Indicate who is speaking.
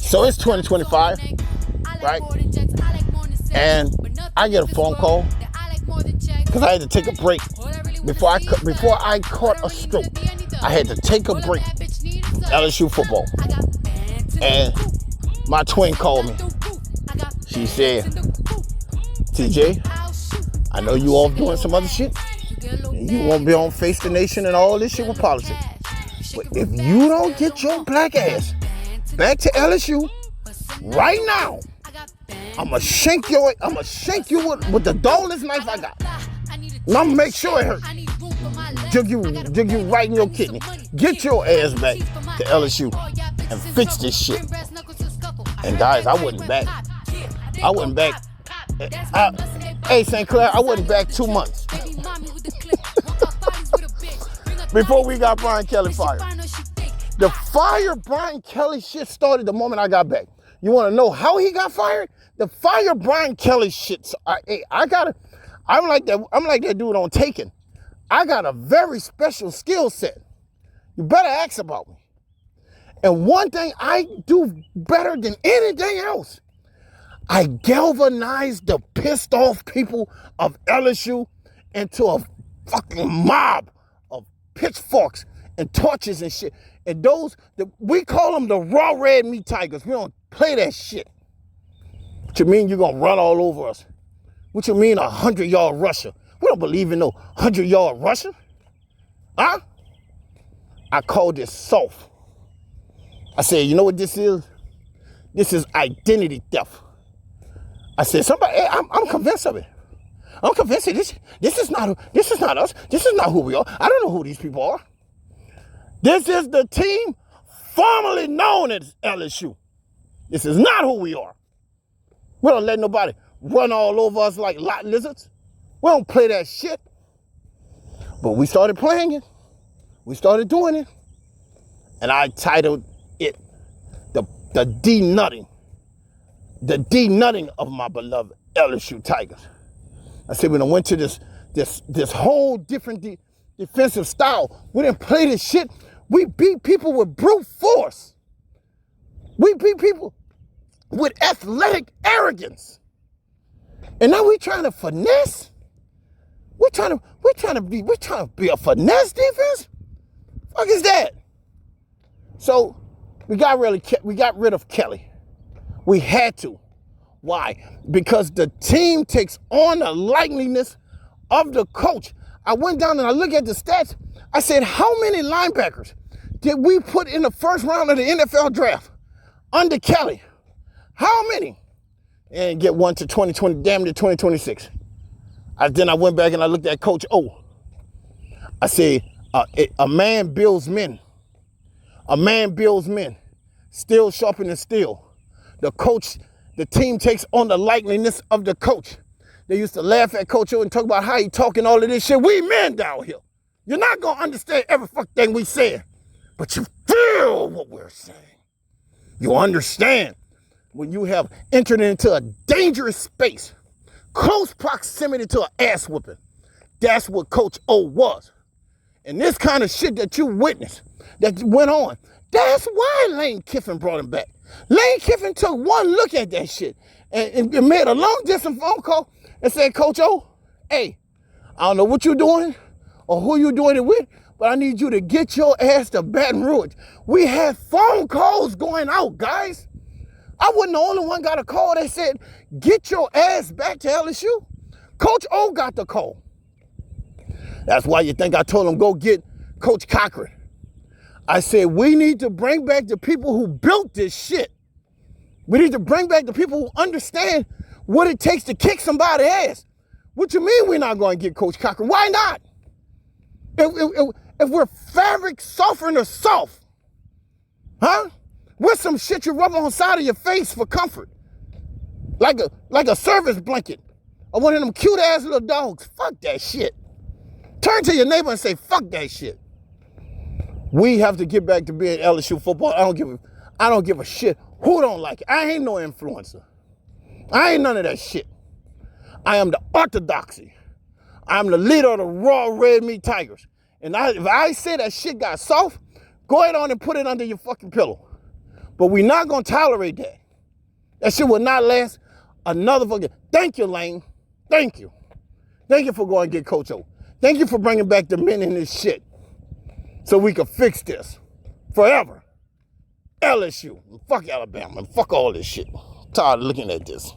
Speaker 1: So it's 2025, right? And I get a phone call because I had to take a break before I caught a stroke. I had to take a break. LSU football, and my twin called me. She said, "TJ, I know you off doing some other shit. And you won't be on Face the Nation and all this shit with politics. But if you don't get your black ass back to LSU right now, I'ma shank you with the dullest knife I got. And I'ma make sure it hurts. Dig you right in your kidney. Get your ass back to LSU and fix this shit." And guys, I wasn't back. Hey, St. Clair, I wasn't back 2 months before we got Brian Kelly fired. The fire Brian Kelly shit started the moment I got back. You want to know how he got fired? The fire Brian Kelly shit. I'm like that dude on Taken. I got a very special skill set. You better ask about me. And one thing I do better than anything else, I galvanize the pissed off people of LSU into a fucking mob of pitchforks and torches and shit. And we call them the raw red meat tigers. We don't play that shit. What you mean you're gonna run all over us? What you mean 100-yard rusher? We don't believe in no 100-yard rusher. Huh? I call this soft. I said, you know what this is? This is identity theft. I said, I'm convinced of it. I'm convinced this is not us. This is not who we are. I don't know who these people are. This is the team formerly known as LSU. This is not who we are. We don't let nobody run all over us like lot lizards. We don't play that shit. But we started playing it. We started doing it. And I titled it the D-nutting. The D-nutting of my beloved LSU Tigers. I said we done went to this whole different defensive style. We didn't play this shit. We beat people with brute force. We beat people with athletic arrogance. And now we trying to finesse? We're trying to be a finesse defense? Fuck is that? So we got rid of Kelly. We had to. Why? Because the team takes on the likeliness of the coach. I went down and I looked at the stats. I said, how many linebackers did we put in the first round of the NFL draft under Kelly? How many? And get one to 2020, damn near 2026. Then I went back and I looked at Coach O. I said, a man builds men. A man builds men. Steel sharpening steel. The team takes on the likeliness of the coach. They used to laugh at Coach O and talk about how he talking all of this shit. We men down here. You're not going to understand every fucking thing we say, but you feel what we're saying. You understand when you have entered into a dangerous space, close proximity to an ass whooping. That's what Coach O was. And this kind of shit that you witnessed, that went on, that's why Lane Kiffin brought him back. Lane Kiffin took one look at that shit and made a long distance phone call and said, Coach O, hey, I don't know what you're doing or who you're doing it with, but I need you to get your ass to Baton Rouge. We had phone calls going out, guys. I wasn't the only one got a call that said, get your ass back to LSU. Coach O got the call. That's why you think I told him go get Coach Cochran. I said, we need to bring back the people who built this shit. We need to bring back the people who understand what it takes to kick somebody's ass. What you mean we're not going to get Coach Cochran? Why not? If we're fabric softener soft, huh? What's some shit you rub on the side of your face for comfort? Like a service blanket or one of them cute ass little dogs. Fuck that shit. Turn to your neighbor and say, fuck that shit. We have to get back to being LSU football. I don't give a shit who don't like it. I ain't no influencer. I ain't none of that shit. I am the orthodoxy. I'm the leader of the raw red meat tigers. And if I say that shit got soft, go ahead on and put it under your fucking pillow. But we're not going to tolerate that. That shit will not last another fucking... Thank you, Lane. Thank you. Thank you for going to get Coach O. Thank you for bringing back the men in this shit so we can fix this forever. LSU. Fuck Alabama. Fuck all this shit. Tired of looking at this.